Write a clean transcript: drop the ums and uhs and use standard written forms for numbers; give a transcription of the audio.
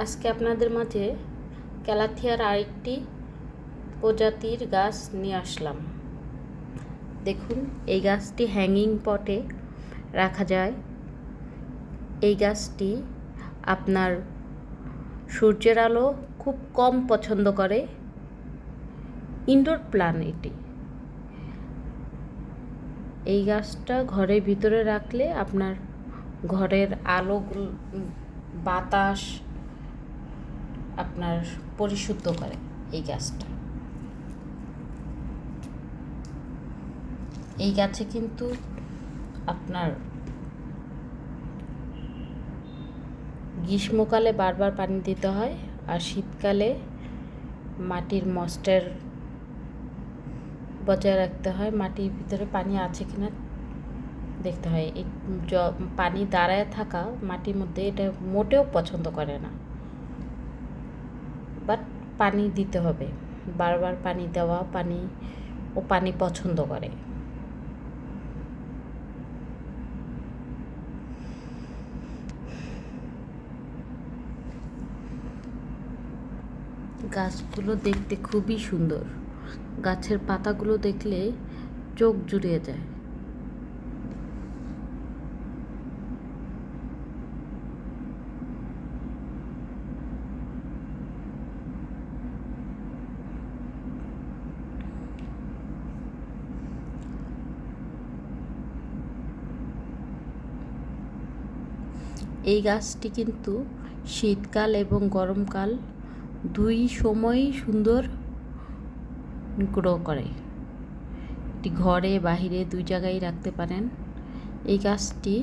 আজকে আপনাদের মাঝে ক্যালাথিয়ার আরেকটি প্রজাতির গাছ নিয়ে আসলাম। দেখুন, এই গাছটি হ্যাঙ্গিং পটে রাখা যায়। এই গাছটি আপনার সূর্যের আলো খুব কম পছন্দ করে। ইনডোর প্ল্যান্ট এটি। এই গাছটা ঘরের ভিতরে রাখলে আপনার ঘরের আলো, বাতাস আপনার পরিশুদ্ধ করে এই গাছটা। এই গাছে কিন্তু আপনার গ্রীষ্মকালে বারবার পানি দিতে হয়, আর শীতকালে মাটির ময়েশ্চার বজায় রাখতে হয়। মাটির ভিতরে পানি আছে কিনা দেখতে হয়। এই পানি দাঁড়ায় থাকা মাটির মধ্যে এটা মোটেও পছন্দ করে না, বাট পানি দিতে হবে। বারবার পানি দেওয়া, পানি পছন্দ করে। গাছগুলো দেখতে খুবই সুন্দর। গাছের পাতাগুলো দেখলে চোখ জুড়িয়ে যায়। এই গাছটি কিন্তু শীতকাল এবং গরমকাল দুই সময়ই সুন্দর গ্রো করে। এটি ঘরে বাহিরে দুই জায়গায় রাখতে পারেন। এই গাছটি